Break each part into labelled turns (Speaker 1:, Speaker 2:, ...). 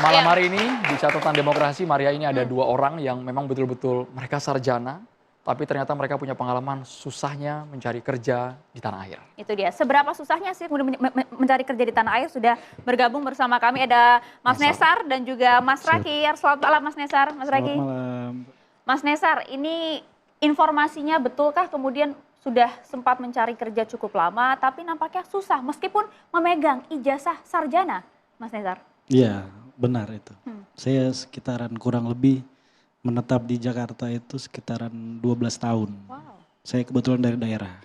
Speaker 1: Malam hari ini di catatan demokrasi Maria ini ada dua orang yang memang betul-betul mereka sarjana, tapi ternyata mereka punya pengalaman susahnya mencari kerja di tanah air.
Speaker 2: Itu dia. Seberapa susahnya sih mencari kerja di tanah air? Sudah bergabung bersama kami ada Mas Nesar dan juga Mas Rakir. Selamat malam Mas Nesar, Mas Raki.
Speaker 3: Selamat malam.
Speaker 2: Mas Nesar, ini informasinya betulkah kemudian sudah sempat mencari kerja cukup lama, tapi nampaknya susah meskipun memegang ijazah sarjana, Mas Nesar?
Speaker 3: Iya, benar itu. Saya sekitaran kurang lebih menetap di Jakarta itu sekitaran 12 tahun.
Speaker 2: Wow.
Speaker 3: Saya kebetulan dari daerah.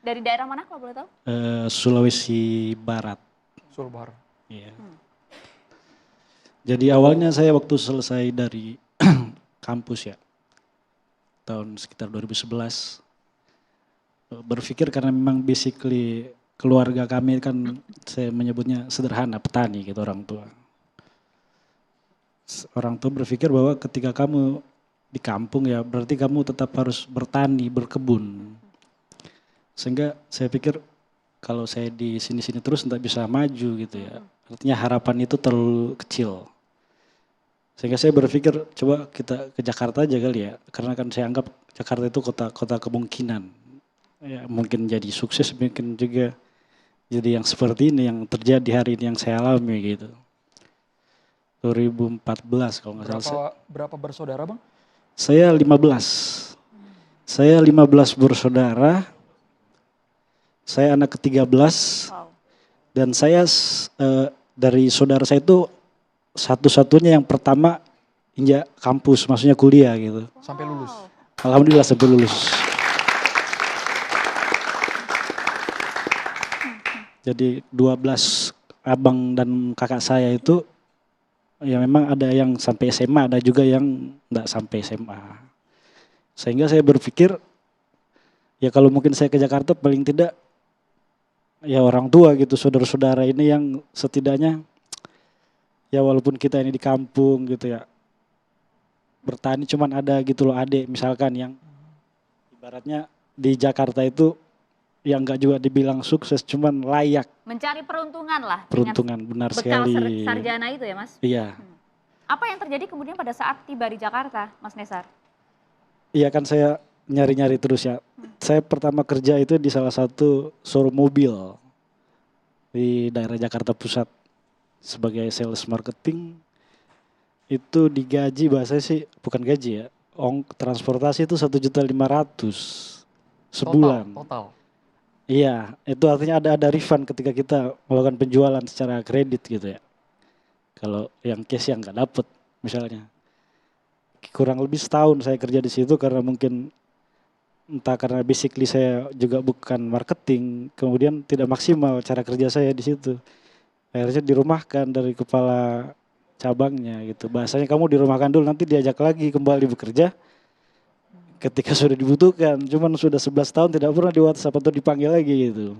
Speaker 2: Dari daerah mana kalau boleh tahu?
Speaker 3: Sulawesi Barat.
Speaker 1: Sulbar.
Speaker 3: Iya. Jadi awalnya saya waktu selesai dari kampus ya, tahun sekitar 2011, berpikir karena memang basically keluarga kami kan saya menyebutnya sederhana, petani gitu orang tua. Orang tua berpikir bahwa ketika kamu di kampung ya berarti kamu tetap harus bertani, berkebun. Sehingga saya pikir kalau saya di sini-sini terus tidak bisa maju gitu ya. Artinya harapan itu terlalu kecil. Sehingga saya berpikir coba kita ke Jakarta aja kali ya. Karena kan saya anggap Jakarta itu kota kemungkinan. Ya, mungkin jadi sukses, mungkin juga jadi yang seperti ini yang terjadi hari ini yang saya alami gitu. 2014 kalau nggak salah.
Speaker 1: Berapa bersaudara Bang?
Speaker 3: Saya 15. Saya 15 bersaudara. Saya anak ke-13.
Speaker 2: Wow.
Speaker 3: Dan saya dari saudara saya itu satu-satunya yang pertama injak kampus, maksudnya kuliah gitu.
Speaker 1: Sampai lulus.
Speaker 3: Alhamdulillah sampai lulus. Jadi 12 abang dan kakak saya itu ya memang ada yang sampai SMA, ada juga yang enggak sampai SMA. Sehingga saya berpikir ya kalau mungkin saya ke Jakarta paling tidak ya orang tua gitu, saudara-saudara ini yang setidaknya ya walaupun kita ini di kampung gitu ya, bertani cuman ada gitu loh adik misalkan yang ibaratnya di Jakarta itu yang enggak juga dibilang sukses cuman layak.
Speaker 2: Mencari peruntungan lah.
Speaker 3: Peruntungan benar sekali.
Speaker 2: Bekal sarjana itu ya Mas?
Speaker 3: Iya.
Speaker 2: Apa yang terjadi kemudian pada saat tiba di Jakarta Mas Nesar?
Speaker 3: Iya kan saya nyari-nyari terus ya. Saya pertama kerja itu di salah satu showroom mobil di daerah Jakarta Pusat sebagai sales marketing. Itu digaji bahasanya sih bukan gaji ya. Transportasi itu 1.500.000 sebulan.
Speaker 1: Total.
Speaker 3: Iya, itu artinya ada refund ketika kita melakukan penjualan secara kredit gitu ya. Kalau yang cash yang nggak dapet misalnya. Kurang lebih setahun saya kerja di situ karena mungkin entah karena basically saya juga bukan marketing, kemudian tidak maksimal cara kerja saya di situ. Akhirnya dirumahkan dari kepala cabangnya gitu. Bahasanya kamu dirumahkan dulu nanti diajak lagi kembali bekerja ketika sudah dibutuhkan. Cuman sudah 11 tahun tidak pernah di WhatsApp atau dipanggil lagi gitu.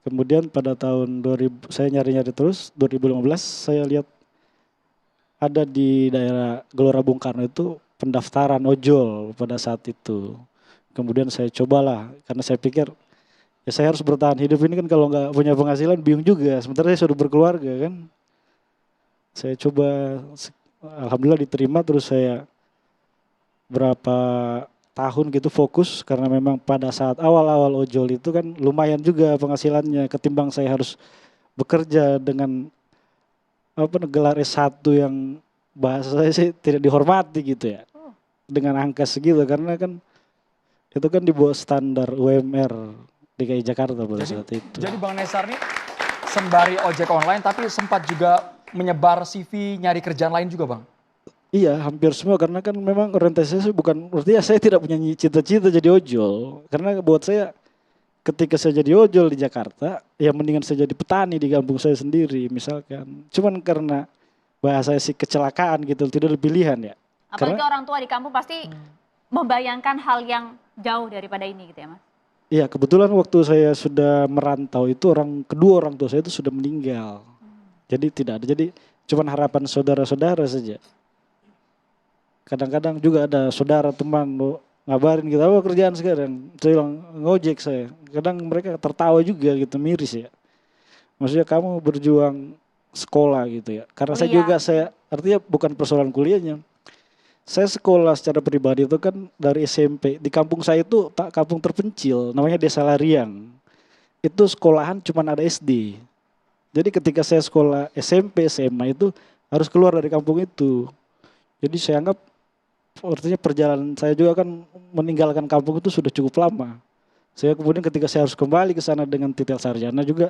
Speaker 3: Kemudian pada tahun 2000 saya nyari-nyari terus, 2015 saya lihat ada di daerah Gelora Bung Karno itu pendaftaran ojol pada saat itu. Kemudian saya cobalah karena saya pikir ya saya harus bertahan hidup ini kan kalau nggak punya penghasilan bingung juga. Sementara saya sudah berkeluarga kan. Saya coba, alhamdulillah diterima terus saya berapa tahun gitu fokus karena memang pada saat awal-awal ojol itu kan lumayan juga penghasilannya ketimbang saya harus bekerja dengan gelar S1 yang bahasa saya sih tidak dihormati gitu ya. Dengan angka segitu karena kan itu kan di bawah standar UMR DKI Jakarta pada saat itu.
Speaker 1: Jadi Bang Nesar nih sembari ojek online tapi sempat juga menyebar CV nyari kerjaan lain juga Bang?
Speaker 3: Iya hampir semua karena kan memang orientasinya bukan, artinya saya tidak punya cita-cita jadi ojol. Karena buat saya ketika saya jadi ojol di Jakarta, ya mendingan saya jadi petani di kampung saya sendiri misalkan. Cuman karena bahasa sih kecelakaan gitu, tidak ada pilihan ya.
Speaker 2: Apalagi orang tua di kampung pasti membayangkan hal yang jauh daripada ini gitu ya Mas?
Speaker 3: Iya kebetulan waktu saya sudah merantau itu kedua orang tua saya itu sudah meninggal. Jadi tidak ada, jadi cuman harapan saudara-saudara saja. Kadang-kadang juga ada saudara teman ngabarin gitu, apa kerjaan sekarang? Saya bilang ngojek saya. Kadang mereka tertawa juga gitu, miris ya. Maksudnya kamu berjuang sekolah gitu ya. Karena saya
Speaker 2: Kuliah.
Speaker 3: juga artinya bukan persoalan kuliahnya. Saya sekolah secara pribadi itu kan dari SMP. Di kampung saya itu kampung terpencil, namanya Desa Lariang. Itu sekolahan cuma ada SD. Jadi ketika saya sekolah SMP, SMA itu harus keluar dari kampung itu. Jadi saya anggap artinya perjalanan saya juga kan meninggalkan kampung itu sudah cukup lama. Saya kemudian ketika saya harus kembali ke sana dengan titel sarjana juga,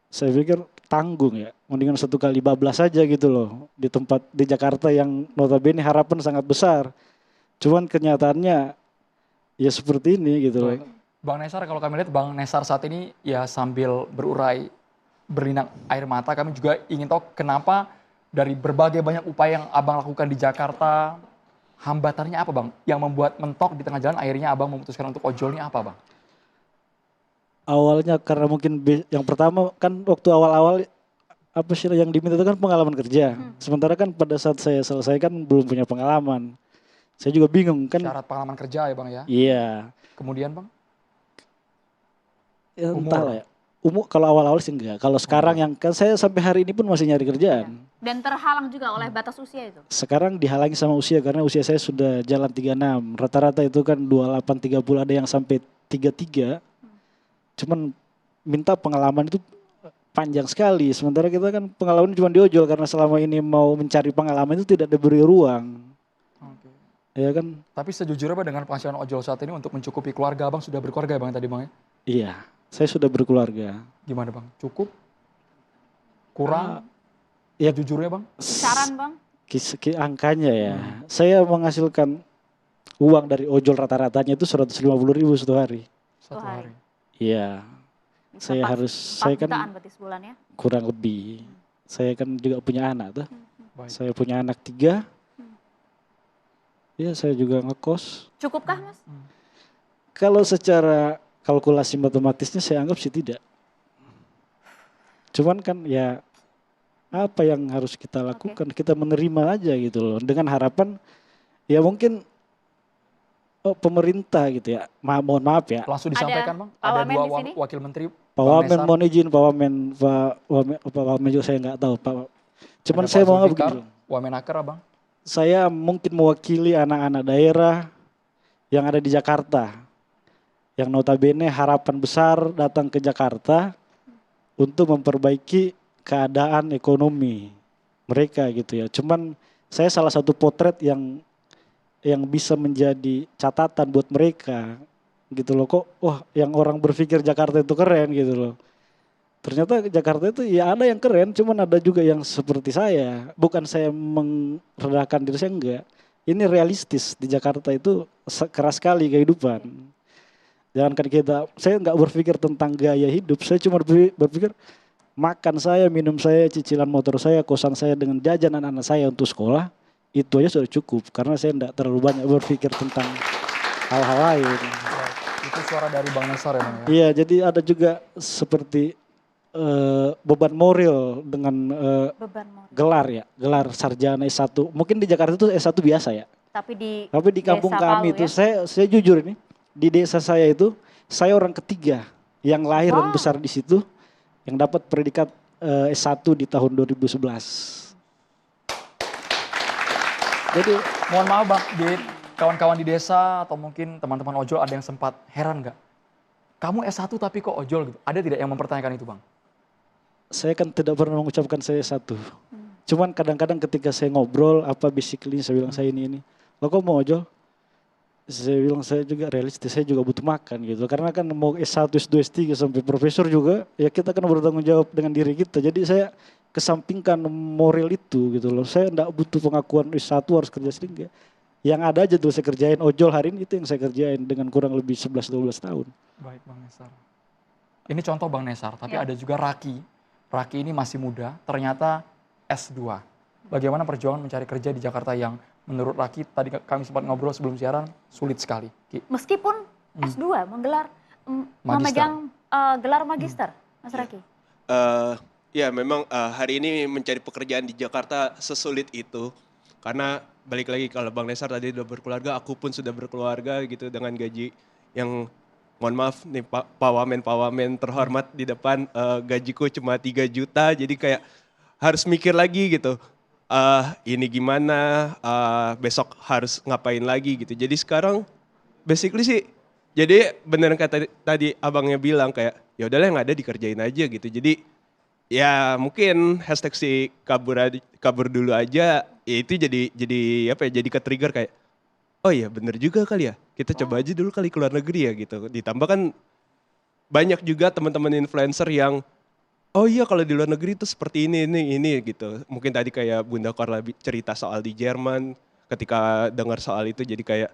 Speaker 3: saya pikir tanggung ya. Mendingan 1 kali bablas saja gitu loh. Di tempat di Jakarta yang notabene harapan sangat besar. Cuman kenyataannya ya seperti ini gitu loh.
Speaker 1: Baik. Bang Nesar, kalau kami lihat Bang Nesar saat ini ya sambil berurai berlinang air mata, kami juga ingin tahu kenapa dari berbagai banyak upaya yang Abang lakukan di Jakarta, hambatannya apa Bang? Yang membuat mentok di tengah jalan akhirnya Abang memutuskan untuk ojol ini apa Bang?
Speaker 3: Awalnya karena mungkin yang pertama kan waktu awal-awal apa sih yang diminta itu kan pengalaman kerja. Sementara kan pada saat saya selesai kan belum punya pengalaman. Saya juga bingung kan.
Speaker 1: Syarat pengalaman kerja ya Bang ya?
Speaker 3: Iya.
Speaker 1: Kemudian Bang?
Speaker 3: Ya,
Speaker 1: Umur.
Speaker 3: entahlah ya. Kalau awal-awal sih enggak. Kalau sekarang yang kan saya sampai hari ini pun masih nyari kerjaan.
Speaker 2: Dan terhalang juga oleh batas usia itu.
Speaker 3: Sekarang dihalangi sama usia karena usia saya sudah jalan 36. Rata-rata itu kan 28 30 ada yang sampai 33. Cuman minta pengalaman itu panjang sekali. Sementara kita kan pengalaman cuma diojol karena selama ini mau mencari pengalaman itu tidak diberi ruang.
Speaker 1: Oke.
Speaker 3: Ya kan?
Speaker 1: Tapi sejujurnya Bang dengan penghasilan ojol saat ini untuk mencukupi keluarga Abang sudah berkeluarga ya Bang tadi Bang ya?
Speaker 3: Iya, saya sudah berkeluarga.
Speaker 1: Gimana Bang? Cukup? Kurang?
Speaker 3: Ya
Speaker 1: Jujurnya Bang?
Speaker 2: Saran Bang?
Speaker 3: Angkanya ya. Saya menghasilkan uang dari ojol rata-ratanya itu 150.000 satu hari.
Speaker 1: Satu hari.
Speaker 3: Iya.
Speaker 2: Bisa
Speaker 3: Saya
Speaker 2: 4
Speaker 3: kan
Speaker 2: jutaan berarti sebulan ya?
Speaker 3: kurang lebih. Saya kan juga punya anak tuh.
Speaker 1: Baik.
Speaker 3: Saya punya anak 3. Ya saya juga ngekos.
Speaker 2: Cukupkah Mas?
Speaker 3: Kalau secara kalkulasi matematisnya saya anggap sih tidak. Cuman kan ya apa yang harus kita lakukan? Kita menerima aja gitu loh. Dengan harapan ya mungkin pemerintah gitu ya. Mohon maaf ya.
Speaker 1: Langsung disampaikan Bang?
Speaker 2: Pak
Speaker 1: Ada
Speaker 2: Wamen
Speaker 1: 2
Speaker 2: di sini?
Speaker 1: wakil menteri.
Speaker 3: Pak
Speaker 1: Bang
Speaker 3: Wamen
Speaker 1: Nesar,
Speaker 3: mohon izin Pak Wamen juga saya nggak tahu Pak. Cuman
Speaker 1: ada
Speaker 3: saya
Speaker 1: Pak
Speaker 3: mau anggap
Speaker 1: Zulfikar,
Speaker 3: begini.
Speaker 1: Wamenaker Abang.
Speaker 3: Saya mungkin mewakili anak-anak daerah yang ada di Jakarta. Yang notabene harapan besar datang ke Jakarta untuk memperbaiki keadaan ekonomi mereka gitu ya. Cuman saya salah satu potret yang bisa menjadi catatan buat mereka gitu loh. Kok wah yang orang berpikir Jakarta itu keren gitu loh. Ternyata Jakarta itu ya ada yang keren, cuman ada juga yang seperti saya. Bukan saya merendahkan diri saya, enggak. Ini realistis, di Jakarta itu keras sekali kehidupan. Jangankan saya enggak berpikir tentang gaya hidup, saya cuma berpikir makan saya, minum saya, cicilan motor saya, kosan saya dengan jajan anak-anak saya untuk sekolah, itu aja sudah cukup. Karena saya enggak terlalu banyak berpikir tentang hal-hal lain.
Speaker 1: Itu suara dari Bang Nesar ya Bang ya?
Speaker 3: Iya, jadi ada juga seperti beban moral dengan
Speaker 2: Beban moral.
Speaker 3: gelar sarjana S1. Mungkin di Jakarta itu S1 biasa ya.
Speaker 2: Tapi
Speaker 3: Tapi di kampung
Speaker 2: Desa
Speaker 3: kami
Speaker 2: Palu
Speaker 3: itu
Speaker 2: ya?
Speaker 3: saya jujur ini, di desa saya itu saya orang ketiga yang lahir dan
Speaker 2: Wow.
Speaker 3: besar di situ yang dapat predikat S1 di tahun 2011. Jadi
Speaker 1: Mohon maaf Bang, di kawan-kawan di desa atau mungkin teman-teman ojol ada yang sempat heran nggak? Kamu S1 tapi kok ojol gitu? Ada tidak yang mempertanyakan itu Bang?
Speaker 3: saya kan tidak pernah mengucapkan saya S1. Cuman kadang-kadang ketika saya ngobrol apa basically saya bilang saya ini. Lo kok mau ojol? Saya bilang saya juga realistis, saya juga butuh makan gitu. Karena kan mau S1, S2, S3 sampai profesor juga, ya kita kan bertanggung jawab dengan diri kita. Jadi saya kesampingkan moral itu gitu loh. Saya enggak butuh pengakuan S1 harus kerja sendiri. Yang ada aja tuh saya kerjain ojol hari ini itu yang saya kerjain dengan kurang lebih 11-12 tahun.
Speaker 1: Baik Bang Nesar. Ini contoh Bang Nesar, tapi
Speaker 2: Ya.
Speaker 1: ada juga Raki. Raki ini masih muda, ternyata S2. Bagaimana perjuangan mencari kerja di Jakarta yang menurut Raki, tadi kami sempat ngobrol sebelum siaran, sulit sekali. Ki.
Speaker 2: Meskipun S2 memegang gelar magister, Mas Raki.
Speaker 4: Ya memang hari ini mencari pekerjaan di Jakarta sesulit itu. Karena balik lagi kalau Bang Nesar tadi sudah berkeluarga, aku pun sudah berkeluarga gitu dengan gaji yang mohon maaf nih Pak Wamen terhormat di depan gajiku cuma 3 juta. Jadi kayak harus mikir lagi gitu. Ini gimana, besok harus ngapain lagi gitu. Jadi sekarang basically sih, jadi bener kata tadi abangnya bilang kayak ya udahlah yang ada dikerjain aja gitu. Jadi ya mungkin hashtag si kabur dulu aja, ya itu jadi apa ya, jadi ke-trigger kayak oh iya bener juga kali ya, kita coba aja dulu kali ke luar negeri ya gitu. Ditambah kan banyak juga teman-teman influencer yang oh iya kalau di luar negeri itu seperti ini gitu. Mungkin tadi kayak Bunda Korla cerita soal di Jerman, ketika dengar soal itu jadi kayak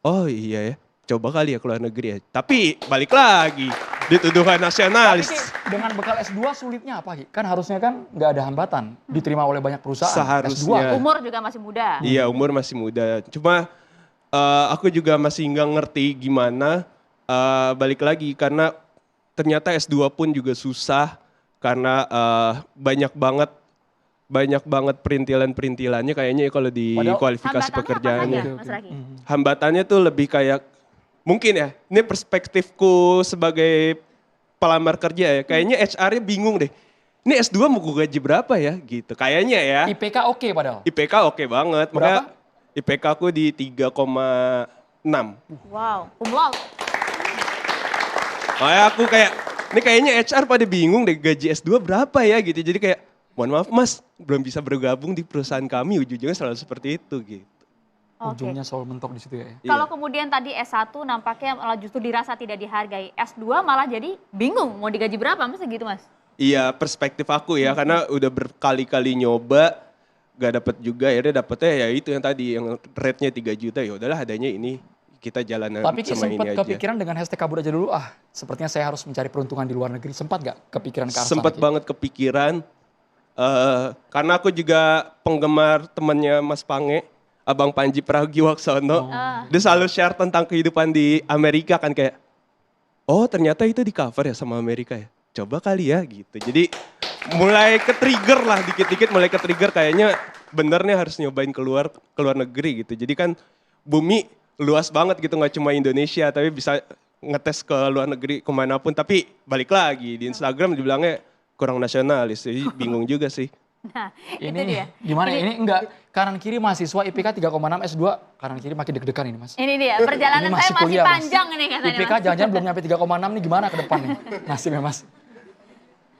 Speaker 4: oh iya ya, coba kali ya ke luar negeri ya. Tapi balik lagi, dituduhan
Speaker 1: Tapi
Speaker 4: nasionalis.
Speaker 1: Ki, dengan bekal S2 sulitnya apa Ki? Kan harusnya kan nggak ada hambatan, diterima oleh banyak perusahaan.
Speaker 4: Seharusnya.
Speaker 1: S2.
Speaker 2: Umur juga masih muda.
Speaker 4: Iya umur masih muda. Cuma aku juga masih nggak ngerti gimana balik lagi karena ternyata S2 pun juga susah karena banyak banget perintilannya kayaknya ya kalau di
Speaker 1: Padahal
Speaker 4: kualifikasi
Speaker 2: Hambatannya apa
Speaker 4: pekerjaannya.
Speaker 2: saja, Mas Raki?
Speaker 4: Hambatannya tuh lebih kayak mungkin ya, ini perspektifku sebagai pelamar kerja ya, kayaknya HR-nya bingung deh. Ini S2 mau gue gaji berapa ya gitu. Kayaknya ya.
Speaker 1: IPK oke padahal.
Speaker 4: IPK oke banget.
Speaker 1: Berapa?
Speaker 4: Makanya IPK aku di 3,6.
Speaker 2: Wow, cum laude.
Speaker 4: Makanya aku kayak, ini kayaknya HR pada bingung deh gaji S2 berapa ya gitu. Jadi kayak, mohon maaf mas, belum bisa bergabung di perusahaan kami. Ujung-ujungnya selalu seperti itu gitu.
Speaker 2: Oke.
Speaker 1: Ujungnya selalu mentok di situ ya.
Speaker 2: Kalau
Speaker 4: Iya.
Speaker 2: kemudian tadi S1 nampaknya malah justru dirasa tidak dihargai. S2 malah jadi bingung mau digaji berapa, masa gitu Mas?
Speaker 4: Iya perspektif aku ya, karena udah berkali-kali nyoba, gak dapet juga, akhirnya dapetnya ya itu yang tadi, yang rate-nya 3 juta, ya udahlah adanya ini, kita jalanan
Speaker 1: Tapi Ki
Speaker 4: sama ini
Speaker 1: sempat
Speaker 4: aja.
Speaker 1: kepikiran dengan hashtag kabur aja dulu, sepertinya saya harus mencari peruntungan di luar negeri. Sempat gak kepikiran ke arah sana,
Speaker 4: Sempet
Speaker 1: Ki?
Speaker 4: banget kepikiran, karena aku juga penggemar temannya Mas Pange, Abang Panji Pragiwaksono. Dia selalu share tentang kehidupan di Amerika kan kayak, oh ternyata itu di cover ya sama Amerika ya. Coba kali ya gitu. Jadi mulai ke-trigger lah dikit-dikit, mulai ke-trigger kayaknya bener nih harus nyobain keluar negeri gitu. Jadi kan bumi luas banget gitu, nggak cuma Indonesia tapi bisa ngetes ke luar negeri kemanapun. Tapi balik lagi di Instagram dibilangnya kurang nasionalis, jadi bingung juga sih.
Speaker 2: Nah, itu
Speaker 1: Ini
Speaker 2: dia.
Speaker 1: gimana ya? Ini enggak kanan kiri mahasiswa IPK 3,6 S2, kanan kiri makin deg-degan ini Mas.
Speaker 2: Ini dia, perjalanan
Speaker 1: Ini
Speaker 2: saya masih
Speaker 1: kuliah, Mas.
Speaker 2: panjang ini katanya
Speaker 1: IPK
Speaker 2: Mas.
Speaker 1: jangan-jangan belum nyampe 3,6 nih, gimana ke depan nih nasibnya Mas?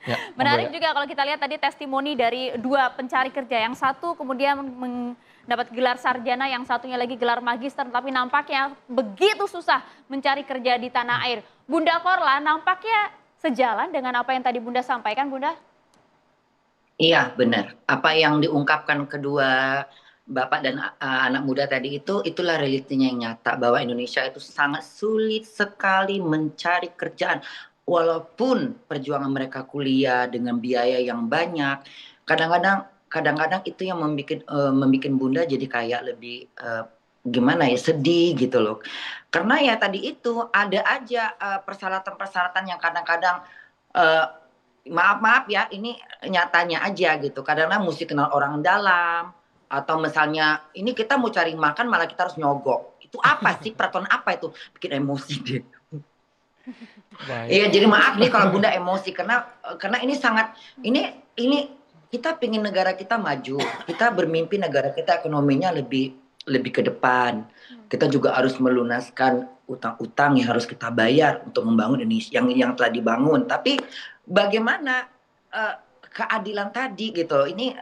Speaker 1: Ya,
Speaker 2: Menarik
Speaker 1: monggo ya.
Speaker 2: juga kalau kita lihat tadi testimoni dari dua pencari kerja. Yang satu kemudian mendapat gelar sarjana, yang satunya lagi gelar magister. Tapi nampaknya begitu susah mencari kerja di tanah air. Bunda Korla nampaknya sejalan dengan apa yang tadi Bunda sampaikan, Bunda?
Speaker 5: Iya benar. Apa yang diungkapkan kedua bapak dan anak muda tadi itulah realitinya yang nyata bahwa Indonesia itu sangat sulit sekali mencari kerjaan. Walaupun perjuangan mereka kuliah dengan biaya yang banyak, kadang-kadang itu yang membuat Bunda jadi kayak lebih gimana ya, sedih gitu loh. Karena ya tadi itu ada aja persyaratan-persyaratan yang kadang-kadang maaf ya, ini nyatanya aja gitu. Kadang-kadang mesti kenal orang dalam, atau misalnya ini kita mau cari makan malah kita harus nyogok. Itu apa sih, peraturan apa itu? Bikin emosi deh. Iya, jadi maaf nih kalau Bunda emosi karena ini sangat ini kita pengen negara kita maju. Kita bermimpi negara kita ekonominya lebih ke depan. Kita juga harus melunaskan utang-utang yang harus kita bayar untuk membangun Indonesia yang telah dibangun. Tapi bagaimana keadilan tadi gitu? Ini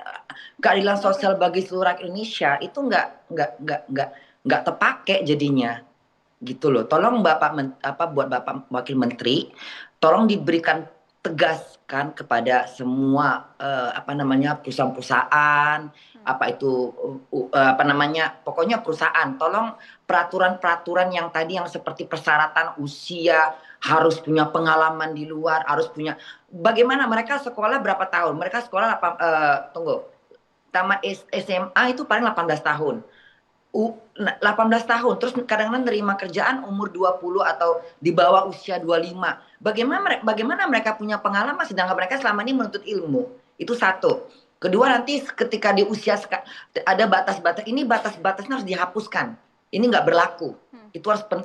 Speaker 5: keadilan sosial bagi seluruh rakyat Indonesia itu nggak terpakai jadinya. Gitu loh. Tolong buat Bapak Wakil Menteri, tolong diberikan tegaskan kepada semua perusahaan-perusahaan, pokoknya perusahaan, tolong peraturan-peraturan yang tadi yang seperti persyaratan usia, harus punya pengalaman di luar, harus punya bagaimana mereka sekolah berapa tahun? Mereka sekolah tamat SMA itu paling 18 tahun. 18 tahun, terus kadang-kadang nerima kerjaan umur 20 atau di bawah usia 25. Bagaimana mereka punya pengalaman sedangkan mereka selama ini menuntut ilmu? Itu satu. Kedua, nanti ketika di usia ada batas-batas, ini batas-batasnya harus dihapuskan. Ini nggak berlaku.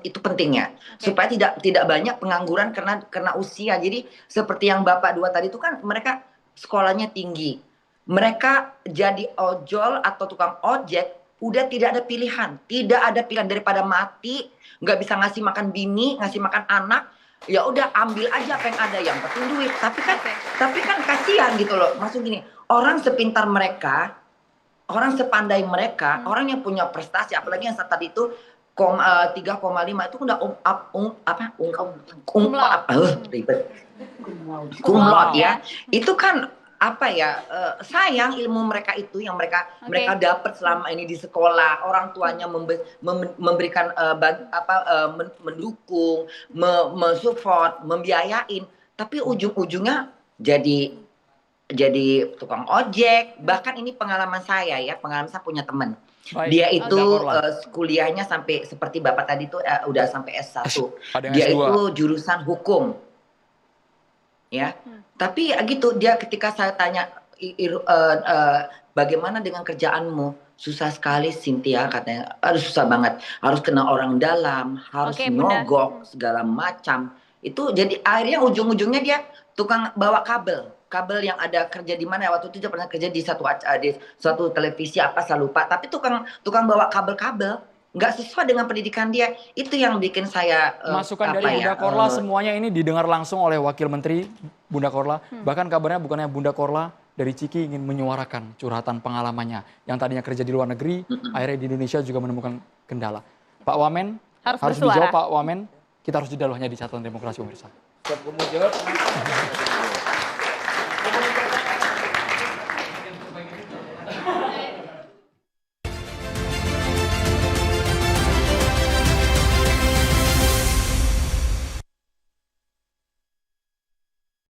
Speaker 5: Itu pentingnya. Supaya tidak banyak pengangguran karena usia. Jadi seperti yang Bapak dua tadi itu kan mereka sekolahnya tinggi. mereka jadi ojol atau tukang ojek udah tidak ada pilihan, tidak ada pilihan daripada mati, nggak bisa ngasih makan bini, ngasih makan anak, ya udah ambil aja apa yang ada, yang penting duit. Tapi kan kasihan gitu loh. Maksud gini, orang sepintar mereka, orang sepandai mereka, orang yang punya prestasi, apalagi yang saat tadi itu 3,5 itu udah ribet. Cum laude ya. Itu kan apa ya, sayang ilmu mereka itu yang mereka dapat selama ini di sekolah, orang tuanya memberikan mendukung, mensupport, membiayain, tapi ujung-ujungnya jadi tukang ojek. Bahkan ini pengalaman saya punya teman.
Speaker 1: Baik,
Speaker 5: Dia itu
Speaker 1: Korla.
Speaker 5: kuliahnya sampai seperti Bapak tadi itu udah sampai S1.
Speaker 1: Ada yang
Speaker 5: Dia
Speaker 1: S2.
Speaker 5: itu jurusan hukum. Ya. Tapi gitu, dia ketika saya tanya bagaimana dengan kerjaanmu? Susah sekali Cynthia, katanya. Aduh, susah banget. Harus kena orang dalam, harus nyogok segala macam. Itu jadi akhirnya ujung-ujungnya dia tukang bawa kabel yang ada kerja di mana, waktu itu dia pernah kerja di suatu televisi apa saya lupa, tapi tukang bawa kabel nggak sesuai dengan pendidikan dia. Itu yang bikin saya
Speaker 1: Masukan dari Bunda Korla semuanya ini didengar langsung oleh Wakil Menteri Bunda Korla. Bahkan kabarnya bukannya Bunda Korla dari Ciki ingin menyuarakan curhatan pengalamannya yang tadinya kerja di luar negeri, akhirnya di Indonesia juga menemukan kendala. Pak Wamen harus dijawab, Pak Wamen. Kita harus jeda loh hanya di Catatan Demokrasi pemirsa.